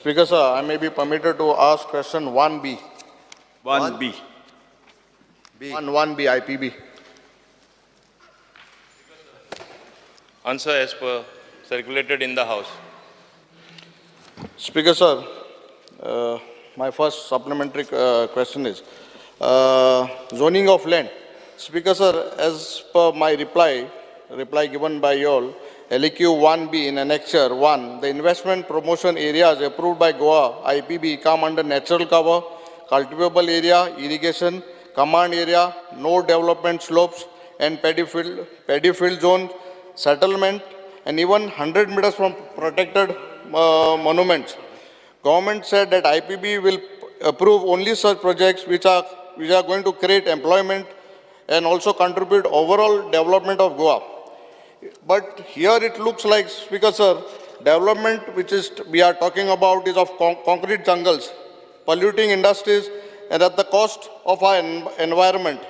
Speaker, sir, I may be permitted to ask question 1B. 1B. 1B, IPB. Answer as per circulated in the House. Speaker, sir, my first supplementary question is zoning of land. Speaker, sir, as per my reply given by you all, LEQ 1B in Annexure 1, the investment promotion areas approved by Goa IPB come under natural cover, cultivable area, irrigation, command area, no development slopes, and paddy field zone, settlement, and even 100 meters from protected monuments. Government said that IPB will approve only such projects which are going to create employment and also contribute overall development of Goa. But here it looks like, Speaker sir, development which is we are talking about is of concrete jungles, polluting industries, and at the cost of our environment,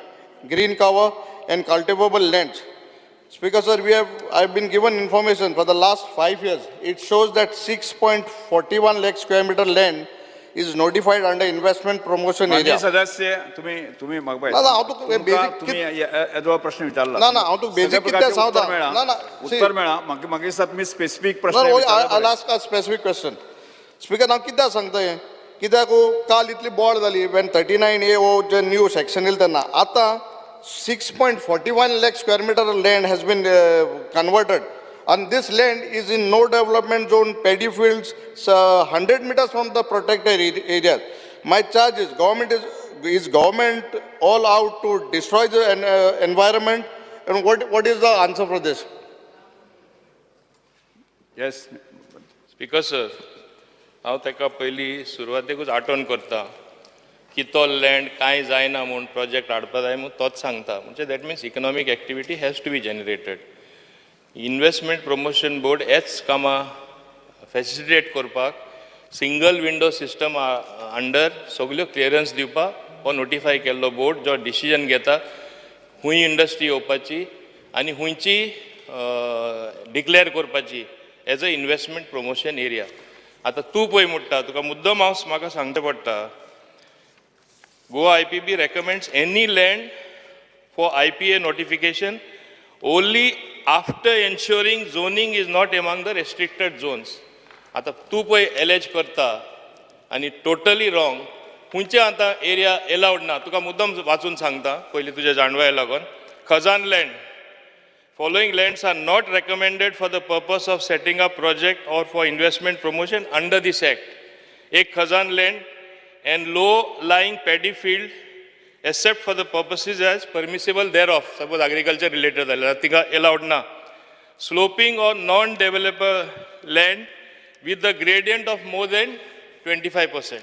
green cover and cultivable lands. Speaker sir, I've been given information for the last 5 years. It shows that 6.41 lakh square meter land is notified under investment promotion area. सदस्य तुम्ही मगबाय ना हांव तुका basic तुम्ही येदो प्रश्न विचारला ना हांव तुका basic कितें सांगता उत्तर मेळा म्हाका दिसता तुम्ही स्पेसिफिक प्रश्न I'll ask a specific question. Speaker, हांव कित्याक सांगता हें कित्याक काल इतली बोड जाली when 39A ओ जे न्यू सेक्शन येयलें तेन्ना आतां 6.41 lakh square meter land has been converted, and this land is in no development zone, paddy fields, 100 meters from the protected areas. My charge is government all out to destroy the environment, and what is the answer for this? Yes. Speaker sir, हांव ताका पयलीं सुरवातेकूच आठवण करता की तो land कांय जायना म्हूण प्रोजेक्ट हाडपा जाय म्हूण तोच सांगता म्हणजे that means economic activity has to be generated. Investment promotion board हेच कामां फॅसिलिटेट करपाक सिंगल विंडो सिस्टम अंडर सगल्यो क्लियरन्स दिवपाक हो नोटिफाय केल्लो बोर्ड जो डिसिजन घेता खूंय इंडस्ट्री येवपाची आनी खूंयची डिक्लेअर करपाची as a investment promotion area. आतां तूं पळय म्हणटा तुका मुद्दम हांव म्हाका सांगचें पडटा. Goa IPB recommends any land for IPA notification only after ensuring zoning is not among the restricted zones. आता तू पळय एलेज करता आनी टोटली रॉंग खंयचे आतां एरिया एलावड ना. तुका मुद्दम वाचून सांगता पयलीं तुज्या जाणवाया लागून. खजान land following lands are not recommended for the purpose of setting up project or for investment promotion under this act. एक Khajan land and low-lying paddy field except for the purposes as permissible thereof. Suppose agriculture related, तिका allowed ना. Sloping or non-developer land with the gradient of more than 25%.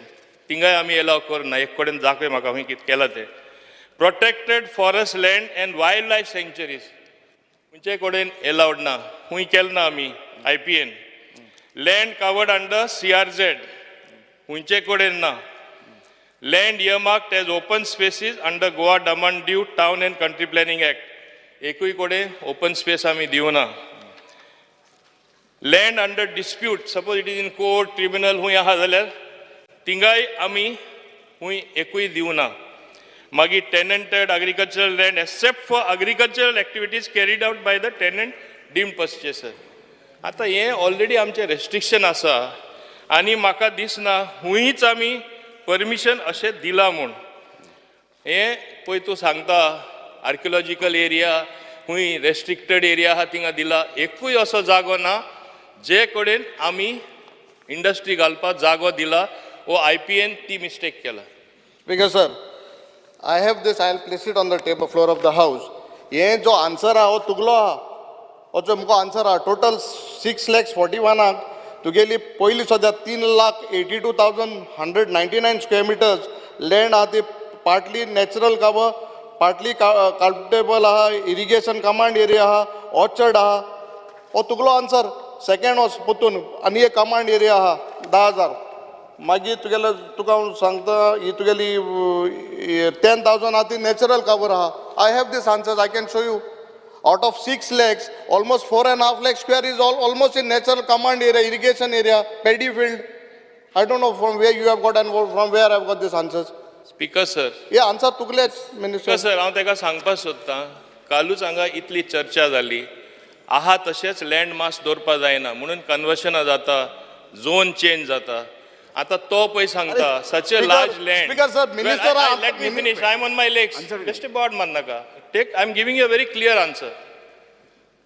तिंगाय आमी allow करना. एक कडेन दाखय म्हाका हूंय कितें केलां तें. Protected forest land and wildlife sanctuaries. खंयचे कडेन allowed ना. हूंय केलें ना आमी IPN. Land covered under CRZ. खंयचे कडेन ना. Land earmarked as open spaces under Goa Daman Diu Town and Country Planning Act. एकूय कडेन open space आमी दिवना. Land under dispute, suppose it is in court, tribunal हूंय आहा जाल्यार तिंगाय आमी हूंय एकूय दिवना. मागीर tenanted agricultural land except for agricultural activities carried out by the tenant deemed purchaser. आतां हें ऑलरेडी आमचें रेस्ट्रिक्शन आसा आनी म्हाका दिसना हूंयच आमी परमिशन अशें दिलां म्हूण. हें पळय तूं सांगता आर्किओलॉजिकल एरिया हूंय रेस्ट्रिक्टेड एरिया आहा थिंगा दिला. एकूय असो जागो ना जे कडेन आमी इंडस्ट्री घालपाक जागो दिला. वो IPN ती मिस्टेक केला. Speaker sir, I have this, I'll place it on the table floor of the house. ये जो आन्सर आहा हो तुगलो आहा. हो जो मुगो आन्सर आहा टोटल 6,41,000 तुगेली पयली सद्या 3,82,199 स्क्वेअर मिटर्स लँड आहा ती partly natural cover, partly cultivable आहा, इरिगेशन कमांड एरिया आहा, ऑर्चर्ड आहा. हो तुगलो आन्सर. सेकंड वॉज पोतून आनी एक कमांड एरिया आहा 10,000. मागीर तुका हांव सांगता ही तुगेली 10,000 आहा ती नॅचरल कवर आहा. I have these answers, I can show you. Out of 6 lakhs, almost 4.5 lakh square is almost in natural command area, irrigation area, paddy field, I don't know from where you have got and from where I have got these answers. Speaker sir Yeah, answer तुकलेच, Minister. Sir हांव ताका सांगपाक सोदतां कालूच हांगा इतली चर्चा जाली आहा तशेंच लँड मास दवरपा जायना म्हणून कन्वर्शनां जाता झोन चेंज जाता आतां तो पळय सांगता such a large land Speaker, sir, Minister, let me finish I am on my legs बेस्ट बॉड मान नाका take I am giving you a very clear answer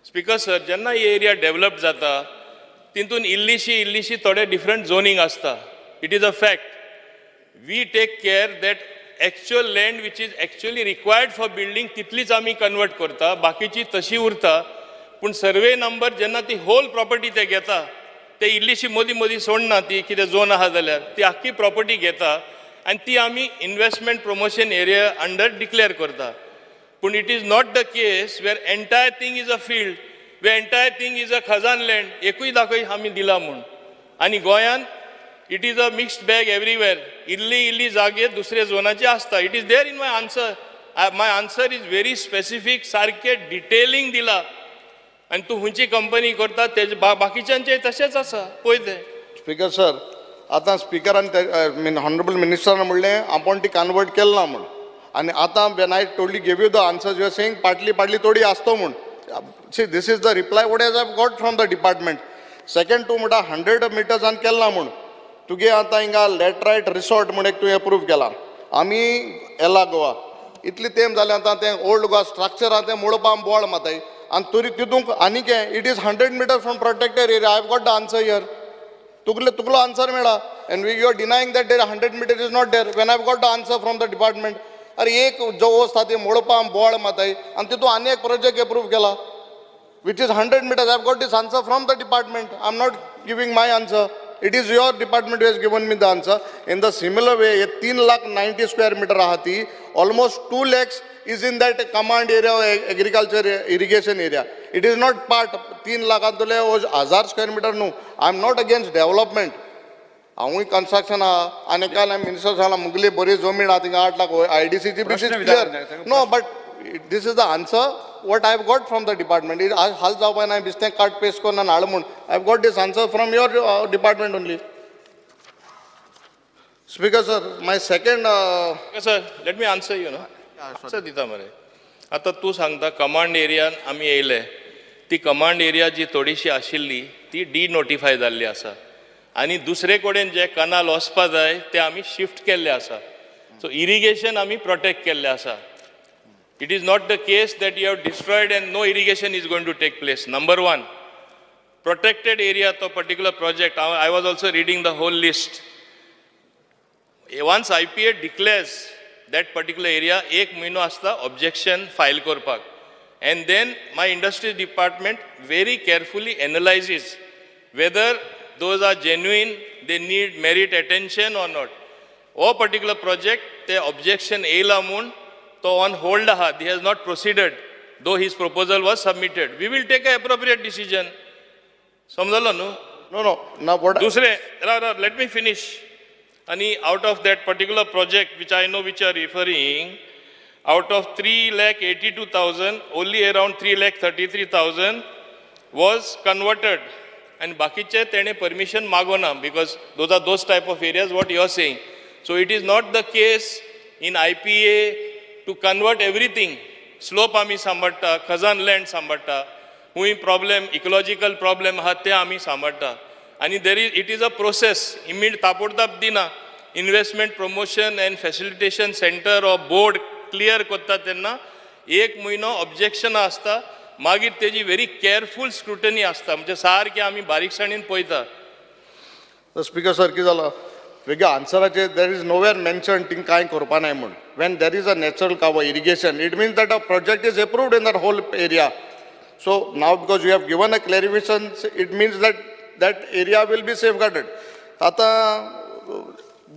speaker sir जेन्ना ही एरिया डेव्हलप जाता तितून इल्लीशी थोडे डिफरंट झोनींग आसता it is a fact we take care that actual land which is actually required for building तितलीच आमी convert करता बाकीची तशी उरता पूण सर्वे नंबर जेन्ना ती होल प्रॉपर्टी ते घेता ते इल्लीशी मदीं सोडना ती कितें झोन आहा जाल्यार ती आख्खी प्रॉपर्टी घेता आनी ती आमी investment promotion area under declare करता पूण it is not the case where entire thing is a field way entire thing is a khazan land एकूय दाखय आमी दिला म्हूण आनी गोंयान it is a mixed bag everywhere इल्ली जागे दुसरे झोनाचे आसता it is there in my answer is very specific सारके डिटेलिंग दिला आनी तूं खंयची कंपनी करता तेजे बाकीच्यांचे तशेंच आसा पळय ते स्पीकर सर आतां स्पिकरान हॉनरेबल मिनिस्टरान म्हणलें आपण ती कन्वर्ट केलं ना म्हूण आनी आतां when I told give you the answers you are saying partly थोडी आसतो म्हूण see this is the reply what as I got from the department second तूं म्हणटा 100 मिटर्सान केलं ना म्हूण तुगे आतां हिंगा लॅटरायट रिसॉर्ट म्हण एक तुवें अप्रूव केला आमी येला गोवा इतली तेंप जालें आतां तें ओल्ड गोवा स्ट्रक्चर आहा तें मोडपाक बोवाळ माताय आनी तरी तितूंक आनी कितें it is 100 metres from protected area I have got the answer here तुकलो आन्सर मेळा and you are denying that there 100 metres is not there when I have got the answer from the department अरे एक जो आसता ती मोडपाक बोवाळ माताय आनी तितून आनी एक प्रोजेक्ट अप्रूव केला which is 100 meters. I have got this answer from the department. I am not giving my answer. It is your department who has given me the answer. In the similar way, 390 square meter ahati, almost 2 lakhs is in that command area of agriculture irrigation area. It is not part 3 lakh antole 1000 square meter no. I am not against development. Aui construction ane kala minister sala mugli bori zomin athi 8 lakh IDC ji is clear. No, but this is the answer what I have got from the department. It hal jaw na mistake cut paste ko na almun. I have got this answer from your department only. Speaker sir, my second sir, let me answer you no. Answer dita mare. आता तू सांगता command एरियान आमी येयले ती command area जी थोडीशी आशिल्ली ती डिनोटिफाय जाल्ली आसा आनी दुसरे कडेन जे कनाल वचपा जाय ते आमी शिफ्ट केल्ले आसा सो इरिगेशन आमी प्रोटेक्ट केल्ले आसा It is not the case that you have destroyed and no irrigation is going to take place. Number one, protected area to particular project. I was also reading the whole list. Once IPA declares that particular area, ek mahino asta objection file korpak. And then my industry department very carefully analyzes whether those are genuine, they need merit attention or not. O particular project, the objection eila mun. So on hold he has not proceeded though his proposal was submitted. We will take an appropriate decision. Samjhala no? No. Now what? Dusre, let me finish. Ani out of that particular project which I know which are referring, out of 3,82,000, only around 3,33,000 was converted. And bakiche tene permission magona because those are those type of areas what you are saying. So it is not the case in IPA to convert everything. Slope आमी सांबाळटा Khajan land सांबाळटा हुंय problem ecological problem आहा ते आमी सांबाळटा आनी it is a process immediate ताबडतोब दिना investment promotion end facilitation centre of board clear करता तेन्ना 1 म्हयनो ऑब्जेक्शनां आसता मागीर तेजी व्हेरी केअरफूल स्क्रुटनी आसता म्हणजे सारकें आमी बारीकसाणीन पळयता स्पीकर सर कितें जालां वेगळ्या आन्सराचे there is nowhere mention thing कांय करपा नाय म्हूण when there is a natural cover irrigation it means that a project is approved in that whole area so now because you have given a clarification it means that that area will be safeguarded ata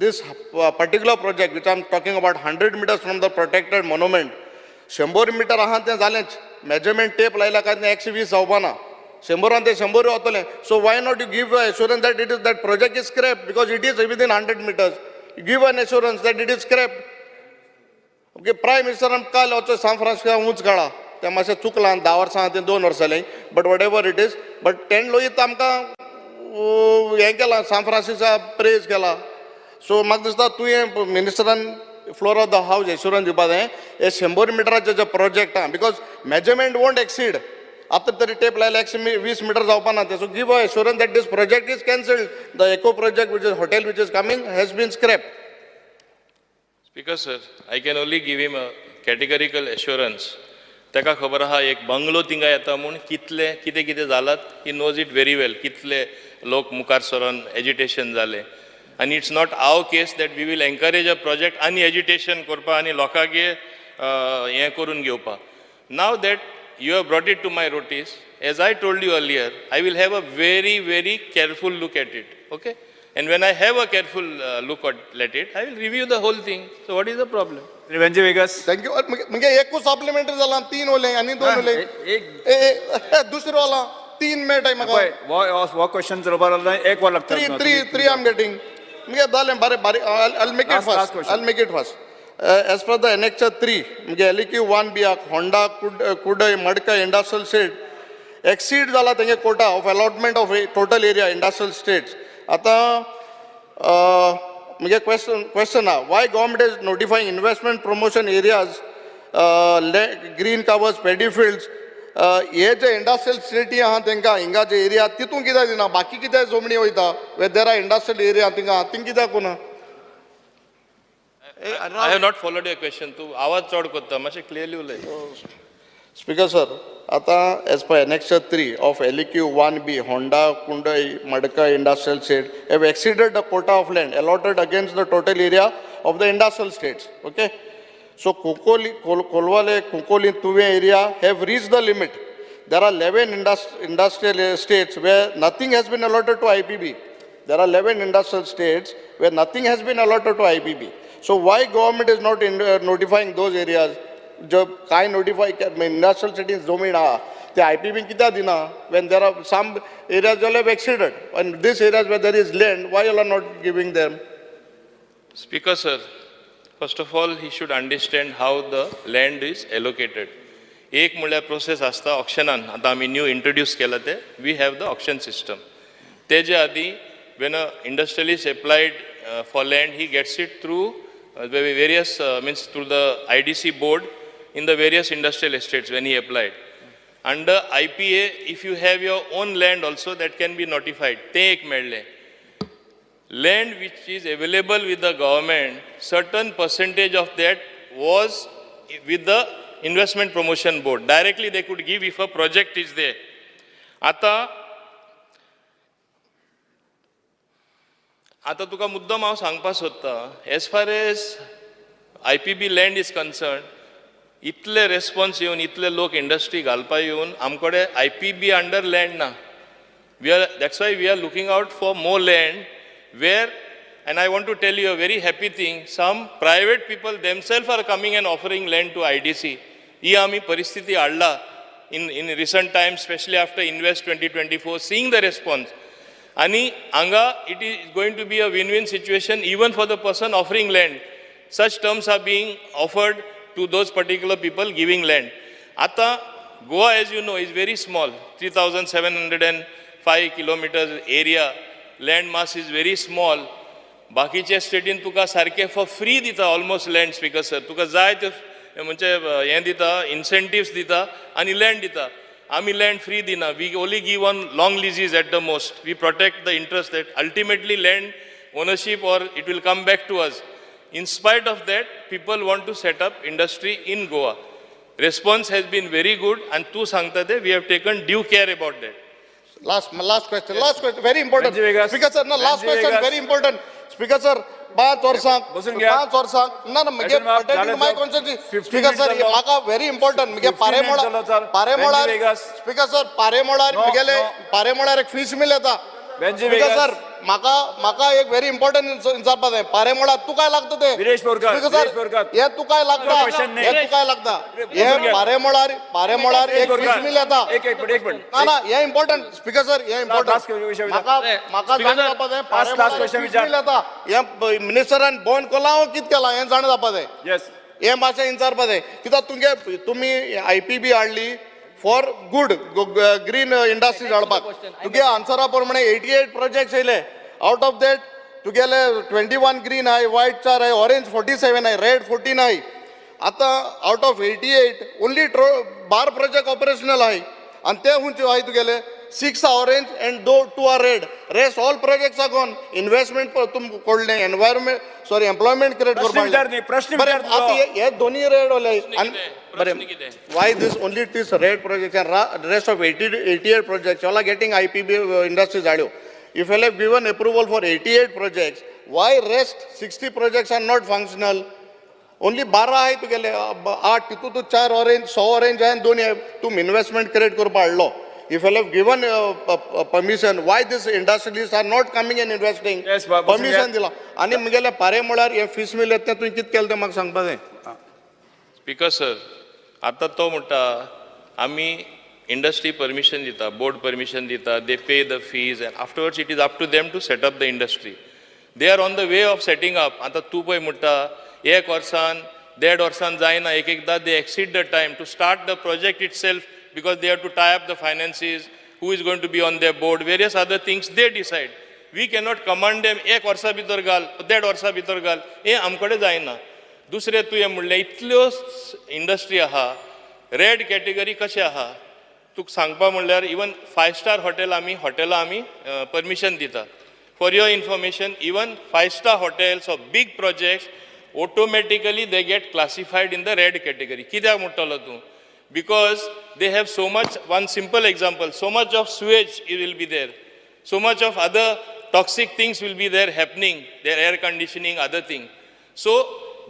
this particular project which I am talking about 100 meters from the protected monument 100 meter आहा तें जालेंच measurement tape लायला काय 120 जावपा ना 100 ते 100 वतले so why not you give assurance that it is that project is scrapped because it is within 100 meters you give an assurance that it is scrapped okay prime मिनिस्टरान काल वचो सान फ्रांसिस्को उंच काडा तें मातशें चुकलां 10 वर्सां तें 2 वर्सां जालीं but what ever it is but 10 लोयत आमकां हें केलां सान फ्रांसिसा प्रेज केला सो म्हाका दिसता तुवें मिनिस्टरान फ्लोर ऑफ द हावस एश्युरन्स दिवपा जाय हे 100 मिटराचे जे प्रोजेक्ट आहा बिकॉज मेजरमेंट वोंट एक्सीड आतां तरी टेप लायला 120 मिटर जावपा ना ते so give a assurance that these project is cancelled the eco project which is hotel which is coming has been scrap Speaker sir, I can only give him a categorical assurance. ताका खबर आहा एक bungalow थिंगा येता म्हूण कितें कितें जालात he knows it very well कितले लोक मुखार सरोन एजिटेशन जाले आनी it's not our case that we will encourage a project आनी एजिटेशन करपा आनी लोकांक हें करून घेवपा नाव that you have brought it to my notice as I told you earlier I will have a very very careful look at it okay and when I have a careful look at it I will review the whole thing so what is the problem Venzy Viegas. Thank you म्हणजे एकूच supplementary जाला 3 उले आनी 2 उले दुसरो वाला 3 मेळटाय म्हाका वो क्वेश्चन चलोवपाक एक वर लागता 3 आय एम गेटिंग म्हणजे जालें बरें बरें I'll make it fast as per the annexure 3 म्हणजे LEQ 1 बी होंडा कुडय मडकय इंडस्ट्रियल स्टेट एक्सीड जाला तेंगे quota of allotment of total area industrial estates आता म्हणजे क्वेश्चन आहा why government is notifying investment promotion areas green covers paddy fields हे जे industrial city आहा तेंकां हिंगा जे एरिया तितून कित्याक दिना बाकी कित्याक जोमणी वयता way there are industrial area thing कित्याक कोना I have not followed your question तू आवाज चड करता मातशें क्लियरली उलय स्पीकर सर आता as per annexure 3 of LEQ 1B Honda Kundaim Madkai industrial estate have exceeded the quota of land allotted against the total area of the industrial estates okay so Colvale Cuncolim Tuem area have reached the limit there are 11 industrial estates where nothing has been allotted to IPB there are 11 industrial estates where nothing has been allotted to IPB so why government is not notifying those areas जो काय notify industrial cities जोमीन आहा ते IPB कित्याक दिना when there are some areas जाल्यार have exceeded and these areas where there is land why you are not giving them Speaker sir, first of all he should understand how the land is allocated. एक म्हणल्यार process आसता ऑक्शनान आतां आमी new introduce केला ते we have the auction system तेजे आदी when a industrialist applied for land he gets it through various means through the IDC board in the various industrial estates when he applied. Under IPA, if you have your own land also, that can be notified. Te ek medle. Land which is available with the government, certain percentage of that was with the investment promotion board. Directly they could give if a project is there. आता तुका मुद्दम हांव सांगपाक सोदतां as far as IPB land is concern इतले response येवन इतले लोक industry घालपा येवन आमकडे IPB अंडर लँड ना that's why we are looking out for more land where and I want to tell you a very happy thing some private people themself are coming and offering land to IDC ही आमी परिस्थिती हाडला in recent times especially after Invest 2024 seeing the response आणि हांगा it is going to be a win-win situation even for the person offering land. Such terms are being offered to those particular people giving land. आता Goa, as you know, is very small, 3,705 kilometers area. Land mass is very small. बाकीच्या स्टेटीन तुका सारखे for free दिता almost land speaker sir तुका जाय ते म्हणजे हें दिता इन्सेंटिव्स दिता आनी लँड दिता आमी लँड फ्री दिना we only give on long leases at the most we protect the interest that ultimately land ownership or it will come back to us in spite of that people want to set up industry in Goa response has been very good आनी तूं सांगता ते we have taken due care about that Last question, very important. Speaker sir, no, last question, very important. Speaker sir, 5 वर्सांक ना म्हणजे pertaining to my constituency. Speaker sir, म्हाका very important. म्हणजे पारेमोळार Speaker sir, पारेमोळार एक fish mill येता. Speaker sir, म्हाका एक very important विचारपाक जाय. पारेमोळार तू काय लागता ते? Speaker sir, हे तू काय लागता? हे तू काय लागता? हे पारेमोळार एक fish mill येता. एक मिनिट ना हे important. Speaker sir, हे important. म्हाका जाणा जावपा जाय. पारेमोळार fish mill येता. हे मिनिस्टरान बंद केला कित केला हे जाणा जावपा जाय. यस हे मातशें विचारपा जाय कित्याक तुमी IPB हाडली फॉर गुड ग्रीन इंडस्ट्रीज हाडपाक तुगे आन्सरा प्रमाणे 88 प्रोजेक्ट्स येयले आउट ऑफ दॅट तुगेले 21 ग्रीन आहाय व्हाईट 4 आहाय ऑरेंज 47 आहाय रेड 14 आहाय आता out of 88 only 12 project operational आहाय आणि ते हुंचे आहाय तुगेले 6 are orange and 2 are red. Rest all projects are gone. Investment पर तुम कोल्डे environment sorry employment create कर पाहिजे. प्रश्न बरे विचार आता ये दोन्ही red वाले बरे why this only this red projects and rest of 88 projects all are getting IPB industries audio. If you have given approval for 88 projects, why rest 60 projects are not functional? Only 12 आहे तुगेले 8 तितू तो 4 orange 100 orange आहे 2 आहे तुम investment create कर पाडलो. If you have given permission, why these industrialists are not coming and investing? Yes, permission दिला आणि मगेले पारे म्हळ्यार हे फीस मिल येता तुवें कित केलें तें म्हाका सांगपा जाय. स्पीकर सर आता तो म्हणटा आमी इंडस्ट्री परमिशन दिता बोर्ड परमिशन दिता they pay the fees and afterwards it is up to them to set up the industry they are on the way of setting up आता तूं पळय म्हणटा 1 वर्सान 1.5 वर्सान जायना एकदां they exceed the time to start the project itself because they have to tie up the finances, who is going to be on their board, various other things they decide. We cannot command them, 1 वर्सा भितर घाल, 1.5 वर्सा भितर घाल, हे आमकडे जायना. दुसरे तुवें म्हणलें इतल्यो इंडस्ट्री आहा, रेड कॅटेगरी कशें आहा, तुका सांगपा म्हणल्यार इवन 5 स्टार हॉटेलां आमी परमिशन दिता. For your information, even 5 star hotels of big projects, automatically they get classified in the red category. कित्याक म्हणटलो तूं? Because they have so much, one simple example, so much of sewage will be there, so much of other toxic things will be there happening, their air conditioning, other thing. So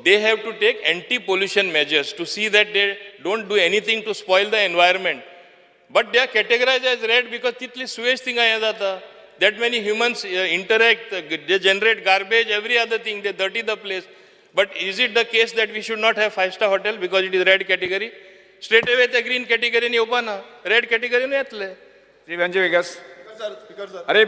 they have to take anti-pollution measures to see that they don't do anything to spoil the environment. But they are categorized as red because titli sewage thing aya jata. That many humans interact, they generate garbage, every other thing, they dirty the place. But is it the case that we should not have 5-star hotel because it is red category? Straight away the green category ni येवपा ना red category नी येतले. Shri Venzy Vegas अरे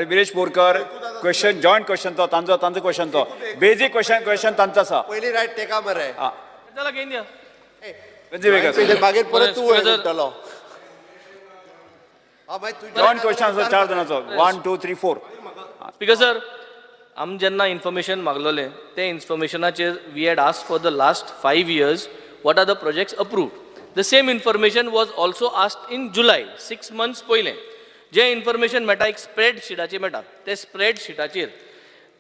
Viresh Borkar question joint question तो तांचो question तो basic question तांचो आसा पहिली राईट टेका मरे चला घेऊन या वेंजी वेगस मागीर परत तूं म्हणटलो जॉइंट क्वेश्चन आसा 4 जाणांचो 1 2 3 4. स्पीकर सर आम जेन्ना इन्फॉर्मेशन मागलोलें ते इन्फॉर्मेशनाचेर we had asked for the last 5 years what are the projects approved. The same information was also asked in July 6 months पयलें. जे इन्फॉर्मेशन मेळटा एक स्प्रेडशीटाचेर मेळटा ते स्प्रेडशीटाचेर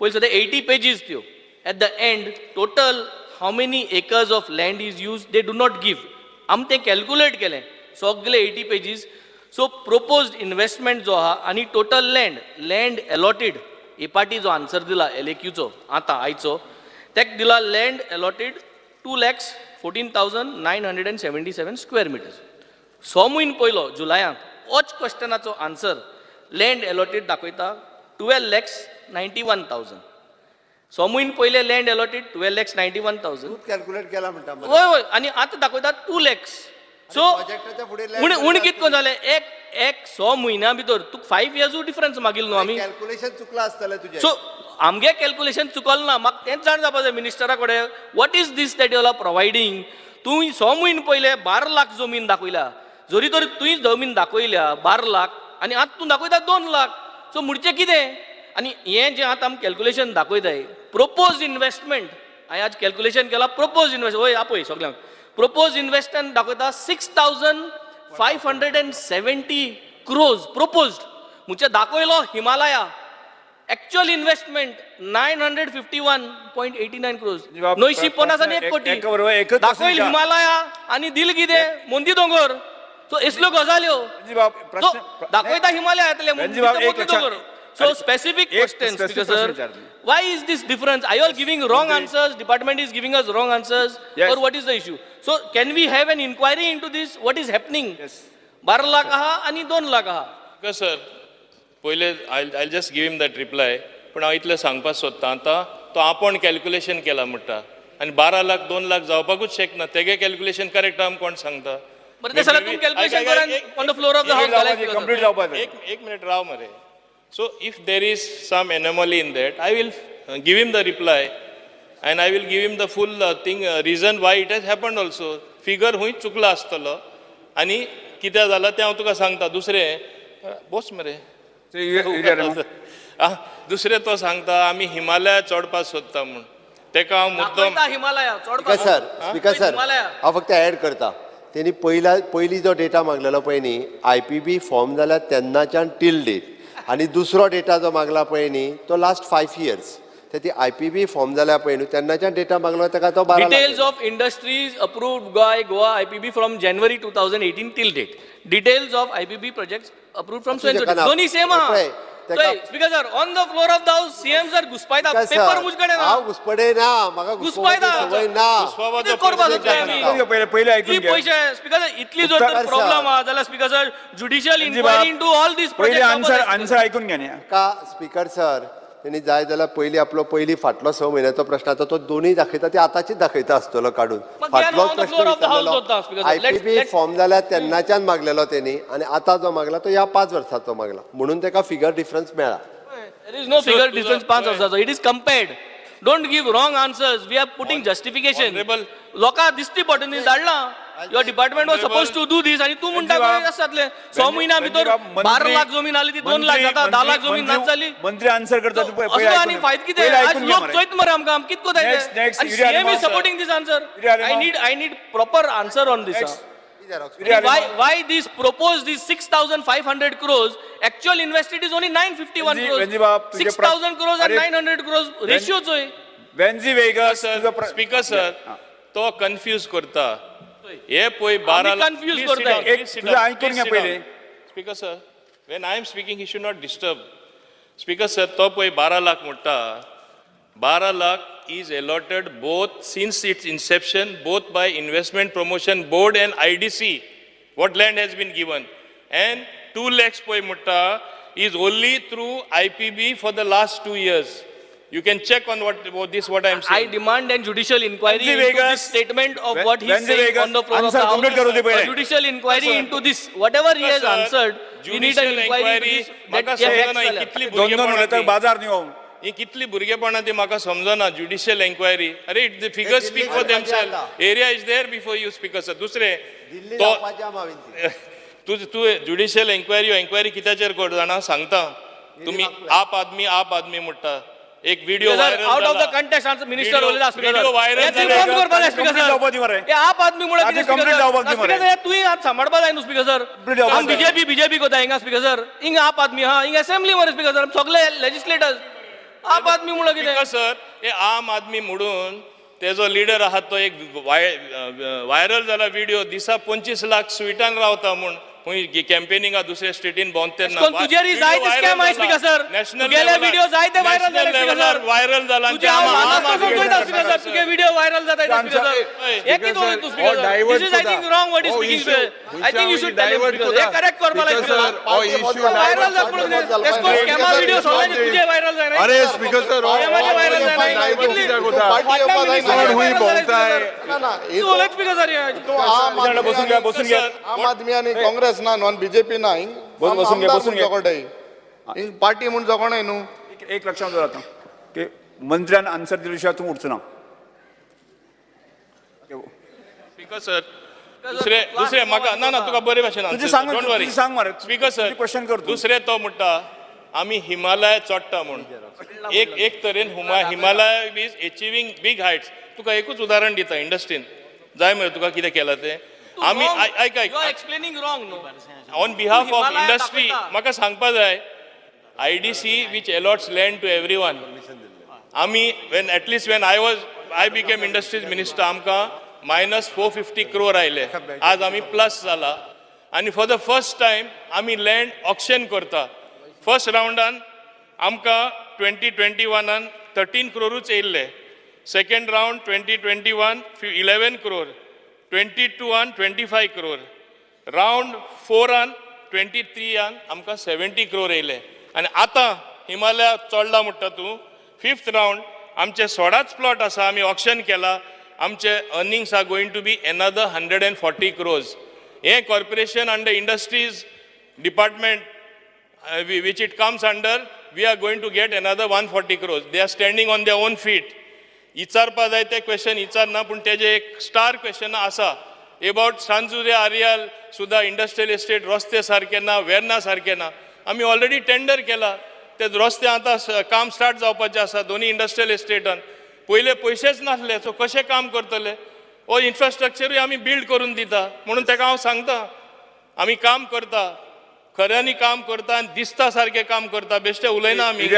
पयलीं सुद्दां 80 pages त्यो at the end total how many acres of land is use they do not give. आम तें कॅल्कुलेट केलें सगळे 80 pages. सो प्रोपोज्ड इन्वेस्टमेंट जो आहा आनी टोटल लँड अलॉटेड हे पाटी जो आन्सर दिला LAQचो आतां आयचो तेका दिला लँड अलॉटेड 2,14,977 square meters. 6 म्हयने पयलो जुलायाक होच क्वेश्चनाचो आन्सर लँड अलॉटेड दाखयता 12,91,000. 6 म्हयने पयले लँड अलॉटेड 12,91,000 कॅल्क्युलेट केला म्हणटा होय आनी आतां दाखयता 2 lakhs. सो उणे कितको जालें एक 6 म्हयन्या भितर तुका 5 years डिफरन्स मागिल न्हू आमी. कॅल्क्युलेशन चुकला आसतलें तुजें. सो आमगे कॅल्क्युलेशन चुकल ना म्हाका तेंच जाण जावपा जाय मिनिस्टरा कडेन what is this that you are providing. तुवें 6 म्हयने पयले 12 लाख जमीन दाखयल्या जरी तर तुवें जमीन दाखयल्या 12 लाख आनी आतां तूं दाखयता 2 लाख. सो म्हणचें कितें. आनी हें जें आतां आमी कॅल्क्युलेशन दाखयताय प्रोपोज इन्वेस्टमेंट हांवें आज कॅल्क्युलेशन केला प्रोपोज इन्वेस्ट वय आपय सगळ्यांक प्रोपोज इन्वेस्टमेंट दाखयता 6,570 crores प्रोपोज्ड. म्हणजे दाखयलो हिमालया एक्चुअल इन्वेस्टमेंट 951.89 crores. 950 कोटी दाखयली हिमालया आनी दिल कितें मोंदी दोंगर. सो असल्यो गजाल्यो दाखयता हिमालया येतले मोंदी दोंगर. So specific questions, because sir, why is this difference? Are you all giving wrong answers? Department is giving us wrong answers, yes. Or what is the issue? So can we have an inquiry into this? What is happening? Yes. 12 lakh aha आणि 2 lakh aha. Because sir, पहिले I'll just give him that reply. पण हांव इतलें सांगपाक सोदतां आतां तो आपण कॅल्क्युलेशन केला म्हणटा आनी 12 लाख 2 लाख जावपाकूच शकना तेगे कॅल्क्युलेशन करेक्ट आमी कोण सांगता. बरें ते सगळें तुमी कॅल्क्युलेशन करा on the floor of the house complete जावपाक जाय. एक मिनिट राव मरे. So if there is some anomaly in that, I will give him the reply and I will give him the full reason why it has happened also. Figure हुई चुकला आसतलो आनी कितें जालां तें हांव तुका सांगता. दुसरें बोस मरे दुसरें तो सांगता आमी हिमालया चडपाक सोदता म्हूण. तेका हांव मुद्दम दाखयता Himalaya speaker sir speaker sir हांव फक्त ऍड करता. त्यांनी पयली जो डेटा मागलेलो पळय न्ही IPB फॉर्म जाल्या तेन्नाच्यान टील डेट आणि दुसरो डेटा जो मागला पळय न्ही तो लास्ट 5 years. तर ती IPB फॉर्म जाल्या पळय न्ही तेन्नाच्यान डेटा मागलो तेका तो 12 Details of industries approved by Goa IPB from January 2018 till date. Details of IPB projects approved from so and so date. दोन्ही सेम आहा. Speaker sir on the floor of the house CM sir घुसपायता paper मुजकडे ना हांव घुसपडे ना म्हाका घुसपायता सवय ना. कितें करपाक सोदताय आमी? पहिले ऐकून इतली घ्या. पयशे स्पीकर सर इतली जर तर प्रॉब्लेम आहा जाल्यार speaker sir judicial inquiry into all these पहिले प्रोजेक्ट आन्सर ऐकून घ्या न्ही. का स्पीकर सर त्यांनी जाय जाल्यार पयली फाटलो 6 म्हयन्याचो प्रश्न आतां तो दोनूय दाखयता ते आतांचीच दाखयता आसतलो काडून. फाटलो on the floor of the house होता, Speaker sir. IPB फॉर्म जाल्यार तेन्नाच्यान मागलेलो त्यांनी आणि आता जो मागला तो ह्या 5 वर्साचो मागला म्हणून तेका फिगर डिफरन्स मेळ्ळा. There is no figure difference 5 वर्साचो. It is compared. Don't give wrong answers. We are putting justification. Honorable- लोकां दिसती पडून धाडला. Your department was supposed to do this आणि तू म्हणटा वेंजी काय आसतले 6 महिन्या भितर 12 लाख जमीन आली ती 2 लाख जाता 10 लाख जमीन नाच जाली. मंत्री आन्सर करता तू असलो आणि फायद कितें आज लोक चोयत मरे आमकां कित कोताय Next, next, आणि Uriah CM is Limau, supporting this answer. Uriah I need proper answer on this. Why this proposed this 6,500 crores actual invested is only 951 Venzy crores. बाप, तुझे 6,000 crores and अरे, 900 crores ratio जो आहे. वेन्झी Vegas speaker sir तो confuse करता. हे पळय 12 आम्ही confuse करताय. तुझं ऐकून घ्या पहिले. Speaker sir when I am speaking he should not disturb. Speaker sir तो पळय 12 लाख म्हणटा 12 lakh is allotted both since its inception, both by Investment Promotion Board and IDC, what land has been given. And 2 lakhs poi mutta is only through IPB for the last 2 years. You can check on what I am I saying. demand an judicial inquiry Venzy into Vegas. this statement of what he is Venzy saying Vegas. on the floor of Answer the complete करू दे house. पहिले. A judicial inquiry into this. Whatever he has Sir, answered, we need an judicial inquiry inquiry, into this. म्हाका That yeah, समजना facts कितली दोन भुरगेपणां म्हणलं तर ती. बाजार न्ही हो. ही कितली भुरगेपणां ती म्हाका समजना. ज्युडिशियल एन्क्वायरी अरे the figures speak for themselves. Area is there before you, speaker sir. दुसरे दिल्ली तो लावपाची आम हांवेन ती. तू ज्युडिशियल एन्क्वायरी कित्याचेर कर जाणा सांगता. तुम्ही आप आदमी म्हणटा. एक video viral out of the context answer minister उलयला speaker video viral speaker sir हे आप आदमी मुळे आधी complete जावपाक दी मरे. स्पीकर तू आज सांभाळपा जाय न्हू स्पीकर सर Complete जावपाक जाय. बीजेपी कोता हिंगा स्पीकर सर हिंगा आप आदमी हा हिंगा असेंब्ली मरे स्पीकर सर सगळे लेजिस्लेटर्स आप आदमी मुळे कितें स्पीकर सर हे आम आदमी म्हणून तेजो लिडर आहात तो एक व्हायरल जाला व्हिडिओ दिसा 25 लाख स्वीटान रावता म्हूण खंय कॅम्पेनिंगा दुसऱ्या स्टेटीन भोंवता तेन्ना तुझेरी जाय ते स्कॅम आहे स्पीकर सर तुगेले व्हिडिओ जाय ते व्हायरल जाले स्पीकर सर व्हायरल जाला तुझे स्पीकर सर तुगे व्हिडिओ व्हायरल जाता स्पीकर सर एक कित होय तू speaker sir this is I think wrong what is speaking I think you should tell speaker हे करेक्ट करपा लायक स्पीकर व्हायरल जा पण तेसको स्कॅमा व्हिडिओ सोडले तुझे व्हायरल जाय ना अरे स्पीकर सर माझे व्हायरल जाय ना कितली हुई बोलता है तू उलय स्पीकर सर बसून घ्या आम आदमी आणि काँग्रेस ना नॉन बीजेपी ना बसून घे. पार्टी म्हणून जगणय न्हू. एक लक्षात दवरात की मंत्र्यान आन्सर दिले शिवाय तू उठचो ना. स्पीकर सर दुसरे म्हाका ना तुका बरे भाशेन तुझी सांग डोंट वरी तुझी सांग मरे. स्पीकर सर क्वेश्चन कर तू. दुसरे तो म्हणटा आमी हिमालय चडटा म्हूण एक तरेन Himalaya is achieving big heights. तुका एकूच उदाहरण दिता इंडस्ट्रीन जाय मरे तुका कितें केलां तें आमी आयक you are explaining wrong no on behalf of Himalaya industry दाखयता. म्हाका सांगपा जाय IDC which allots land to everyone. आमी when I became industries minister आमकां -450 crore आयले. आज आमी प्लस जाला आनी फॉर द फर्स्ट टायम आमी लँड ऑक्शन करता. फर्स्ट राउंडान आमकां 2021 13 crores येयल्ले. Second round 2021 11 crore. 22 25 crore. Round 4 23 आमकां 70 crore येयले. आनी आतां हिमालया चडला म्हणटा तूं 5th राउंड आमचे 16च प्लॉट आसा आमी ऑक्शन केला. आमचे earnings are going to be another 140 crores. हे corporation under industries department which it comes under, we are going to get another 140 crores. They are standing on their own feet. विचारपा जाय ते question विचारना पूण तेजे एक star question आसा about सांजुरे Aryal सुद्धा industrial estate रस्ते सारखे ना, वेर्ना सारखे ना. आम्ही ऑलरेडी टेंडर केला. ते रस्ते आता काम स्टार्ट जावपाचे आसा दोन्ही इंडस्ट्रियल एस्टेटान. पहिले पैसेच नासले, सो कशें काम करतले? हो इन्फ्रास्ट्रक्चरूय आमी बिल्ड करून दिता. म्हणून ताका हांव सांगता, आमी काम करता, खऱ्यांनी काम करता आनी दिसता सारखे काम करता. बेश्टे उलयना आमी.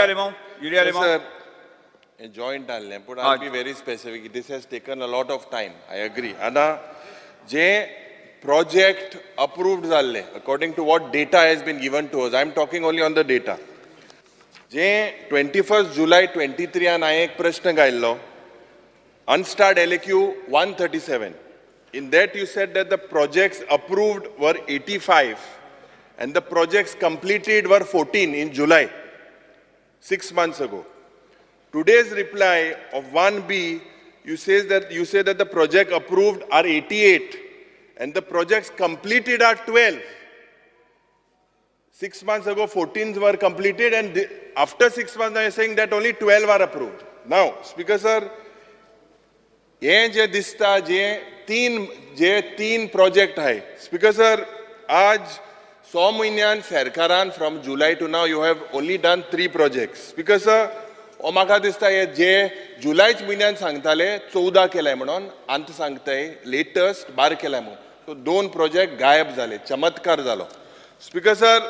Sir, a joint allen, but I'll be very specific. This has taken a lot of time. I agree. Ana, je project approved zalle, according to what data has been given to us. I'm talking only on the data. जे 21 July 23 an एक प्रश्न गायल्लो, unstarred LQ 137. In that you said that the projects approved were 85 and the projects completed were 14 in July, 6 months ago. Today's reply of 1B, you say that the project approved are 88 and the projects completed are 12. 6 months ago, 14 were completed, and after 6 months, I am saying that only 12 are approved. Now, Speaker Sir, ये दिसता जे तीन project है. Speaker Sir, आज 100 महिन्यान सरकारान from July to now, you have only done 3 projects. Speaker Sir, ओ म्हाका दिसता जे जुलैच म्हयन्यान सांगताले 14 केलाय म्हणून, अंत सांगताय लेटेस्ट 12 केलाय म्हणून. सो 2 project गायब जाले, चमत्कार जालो. Speaker Sir,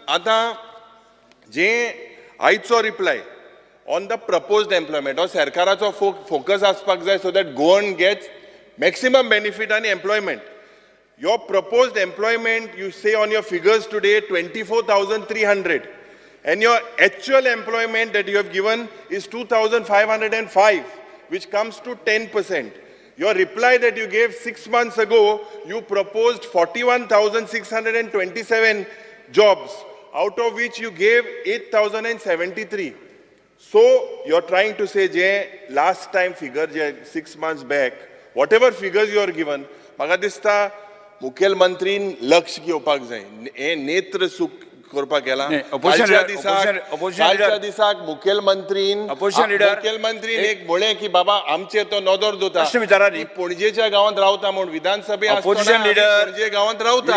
आता जे आयचो reply on the proposed employment हो सरकाराचो फोकस आसपाक जाय so that Goan gets maximum benefit आनी employment. Your proposed employment, you say on your figures today, 24,300. And your actual employment that you have given is 2,505, which comes to 10%. Your reply that you gave 6 months ago, you proposed 41,627 jobs, out of which you gave 8,073. So you're trying to say, Jay, last time figure, 6 months back, whatever figures you are given, म्हाका दिसता मुखेलमंत्रीन लक्ष घेवपाक जाय. हे नेत्र सुख करपाक गेला. कालच्या दिसाक मुखेलमंत्रीन एक म्हळे की बाबा आमचे तो नदर दोता पणजेच्या गावांत रावता म्हणून विधानसभेत पणजे गावांत रावता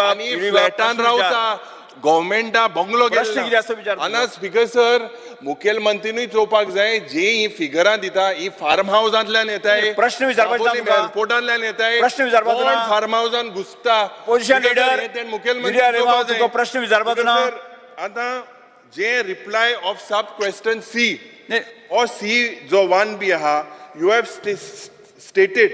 आनी फ्लॅटान रावता. गव्हर्मेंटा बंगलो गेला. स्पीकर सर, मुखेलमंत्रीनूय चोवपाक जाय जे ही फिगरां दिता ही फार्म हाऊसांतल्यान येताय, एअरपोर्टांतल्यान येताय, फार्म हाऊसान घुसता. मुखेलमंत्री प्रश्न विचारपाचो. आता जे reply of sub question C or C जो 1B आहा, you have stated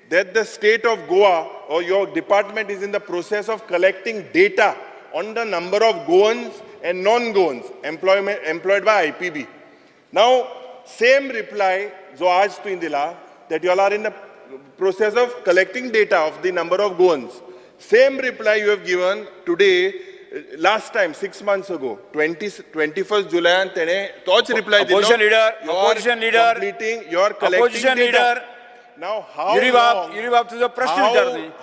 that the state of Goa or your department is in the process of collecting data on the number of Goans and non-Goans employed by IPB. Now, same reply जो आज तुवें दिला that you all are in the process of collecting data of the number of Goans. Same reply you have given today, last time 6 months ago, 21st July, and तेने तोच reply दिलो. Opposition leader, completing, you are collecting data. Now,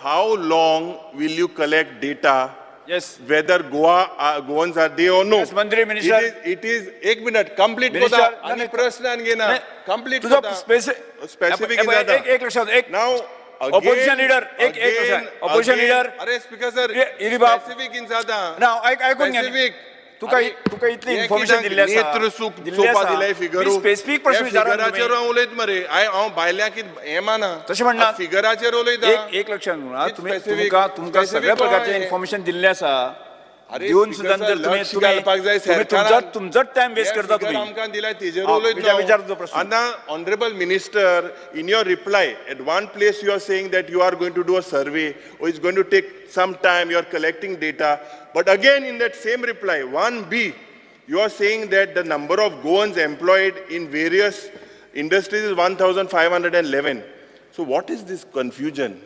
how long will you collect data? Yes. Whether Goans are there or no. Yes, Mandri Minister. It is 1 minute. Complete Minister, koda. Ani prashna ange na. Complete koda. Specific is that. Now, again, opposition leader. Opposition leader. Arre Speaker Sir. Specific in zada. Now, I couldn't get specific. तू काही information Delhi आसा. नेत्र सुख सोपा दिलाय फिगरू. Specific प्रश्न विचारला तुम्ही. फिगराचेर उलयत मरे. हांव भायल्या की हे माना. तशें म्हणना. फिगराचेर उलयता. एक लक्षात घेऊन तुमकां सगळ्या प्रकारचे इन्फॉर्मेशन दिल्ले आसा. दिवन सुद्धा जर तुम्ही तुमचोच टाइम वेस्ट करता तुम्ही. आमकां दिलाय तेजेर उलयता. आता honourable minister, in your reply at one place you are saying that you are going to do a survey or it's going to take some time, you are collecting data, but again in that same reply 1B you are saying that the number of Goans employed in various industries is 1,511. So what is this confusion?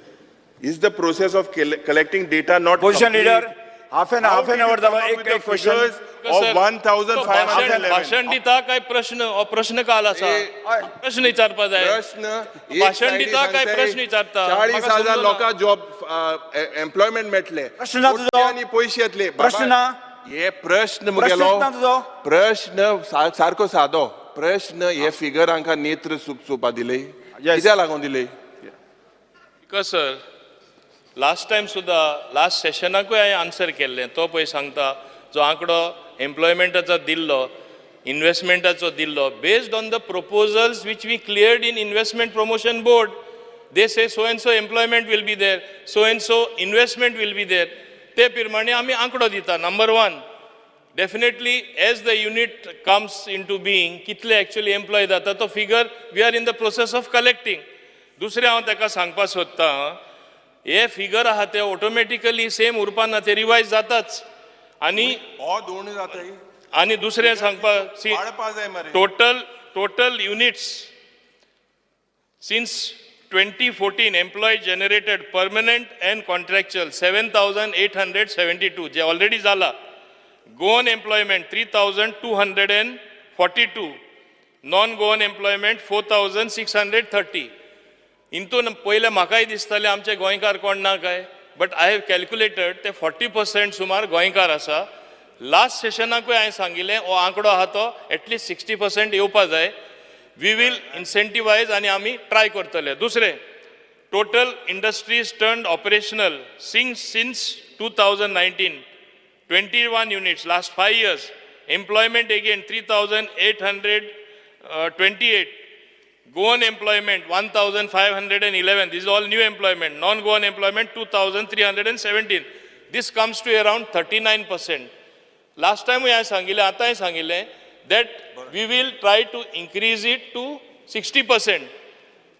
Is the process of collecting data not Position complete? leader, half an hour जालो. एक question of 1,511. भाषण दिता काय प्रश्न प्रश्न काल आसा. प्रश्न विचारपा जाय. भाषण दिता काय प्रश्न विचारता. 40,000 लोकांक जॉब एम्प्लॉयमेंट मेळटले. आणि पयशे येतले. प्रश्न हे प्रश्न मुगेलो. प्रश्न सारको सादो. प्रश्न हे फिगर हांकां नेत्र सुचोवपा दिले. कित्याक लागून दिले? सर, लास्ट टायम सुद्दां लास्ट सेशनाकूय हांवें आन्सर केल्लें तो पळय सांगता जो आंकडो एम्प्लॉयमेंटाचो दिल्लो इन्वेस्टमेंटाचो दिल्लो based on the proposals which we cleared in investment promotion board. They say so and so employment will be there, so and so investment will be there. ते प्रमाणे आमी आंकडो दिता. Number one, definitely as the unit comes into being, कितले actually employ जाता तो figure we are in the process of collecting. दुसरें हांव ताका सांगपाक सोदता, हे फिगर आहा ते ऑटोमॅटिकली सेम उरपाना, ते रिवायज जाताच. आनी हो दोन जाताय आनी दुसरें सांगपाक वाडपा जाय मरे. total units since 2014 employee generated permanent and contractual 7,872 जे already जाला. Gone employment 3,242, non-gone employment 4,630. इंतून पयले म्हाकाय दिसताले आमचे गोंयकार कोण ना काय, बट आय हॅव कॅल्क्युलेटेड ते 40% सुमार गोंयकार आसा. लास्ट सेशनाकूय हांवें सांगिल्लें हो आंकडो आहा तो एटलीस्ट 60% येवपा जाय. वी वील इन्सेंटिवायज आनी आमी ट्राय करतले. दुसरें, total industries turned operational since 2019 21 units last 5 years. Employment again 3,828. Gone employment 1,511. This is all new employment. Non-gone employment 2,317. This comes to around 39%. Last time we have सांगिल्लें, आता हांवें सांगिल्लें that we will try to increase it to 60%.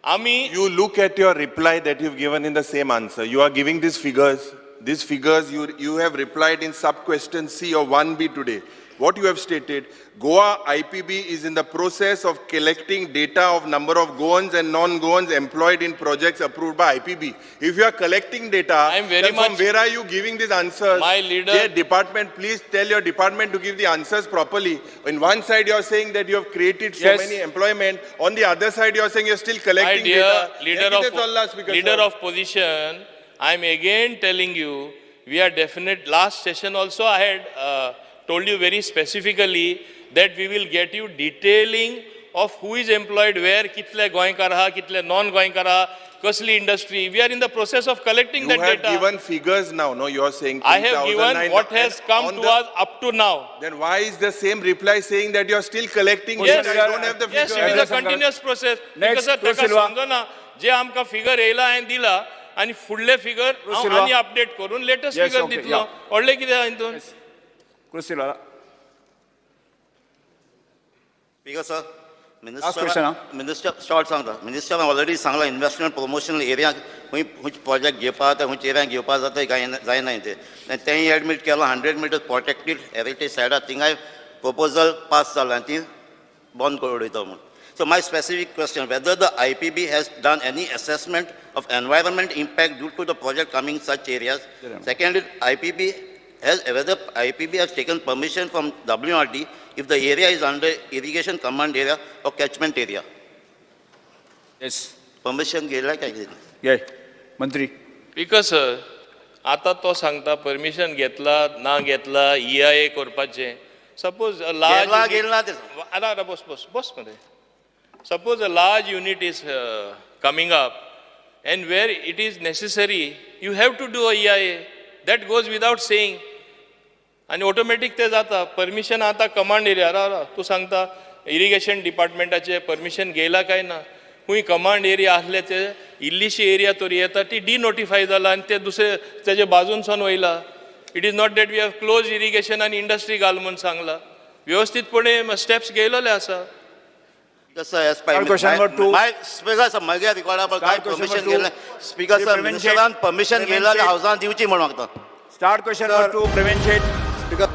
आमी You look at your reply that you've given in the same answer. You are giving these figures. These figures you have replied in sub-question C or 1B today. What you have stated, Goa IPB is in the process of collecting data of number of Goans and non-Goans employed in projects approved by IPB. If you are collecting data, I'm very then from much- where are you giving these answers? My leader- Dear department, please tell your department to give the answers properly. On one side you are saying that you have created so Yes. many employment. On the other side you are saying you are still my collecting dear data. leader हे कितें चल्लां, Speaker leader sir? of position, I am again telling you, we are definite. Last session also I had told you very specifically that we will get you detailing of who is employed where, kitle goinkar ha, kitle non-goinkar ha, कसली industry. We are in the process of collecting You that have data. given figures now, no? You are saying I have 3,009 given what has and come on to the- us up to now. Then why is the same reply saying that you are still collecting? Yes, data? I don't have the yes, figures. it is a continuous process. Next, Because Pro ताका Silva. समजो ना, जे आमकां figure येयला हांवें दिला आनी फुडले figure Pro हांव Silva. आनी अपडेट करून लेटस्ट Yes, फिगर okay, दितलो. yeah. व्हडलें कितें आहा हितून? कृषीला Speaker sir, Last question, huh? Minister start सांगता. Minister already सांगला investment promotional area खंय project घेवपा जाता खंय area घेवपा जाता जायना ते. तेंय admit केला 100 meters protected heritage side थिंगाय proposal pass जाला आनी ती बंद करून उडयता म्हूण. So my specific question, whether the IPB has done any assessment of environment impact due to the project coming such areas. Second is whether IPB has taken permission from WRD if the area is under irrigation command area or catchment area. Yes Permission गेला काय कितें? घे मंत्री because sir आतां तो सांगता permission घेतला ना घेतला EIA करपाचें. सपोज गेला ते आरा बस मरे. Suppose a large unit is coming up and where it is necessary, you have to do a EIA. That goes without saying. आणि ऑटोमॅटिक ते जाता. परमिशन आता कमांड एरिया राव तू सांगता इरिगेशन डिपार्टमेंटाचे परमिशन घेयला काय ना. खूंय कमांड एरिया आसले ते इल्लीशी एरिया तरी येता ती डिनोटिफाय जाला आनी ते दुसरे तेजे बाजूनसून वयला. It is not date we have close irrigation आनी इंडस्ट्री घाल म्हणून सांगला. व्यवस्थितपणे स्टेप्स घेयलेले आसा. As per question number 2. my speaker sir माझ्या रिकॉर्डार काय question permission number 2. गेला. Speaker sir Prevent मिनिस्टरान permission Prevent गेला check. हावसान दिवची म्हणून मागता. स्टार्ट क्वेश्चन नंबर 2 प्रवीण शेठ स्पीकर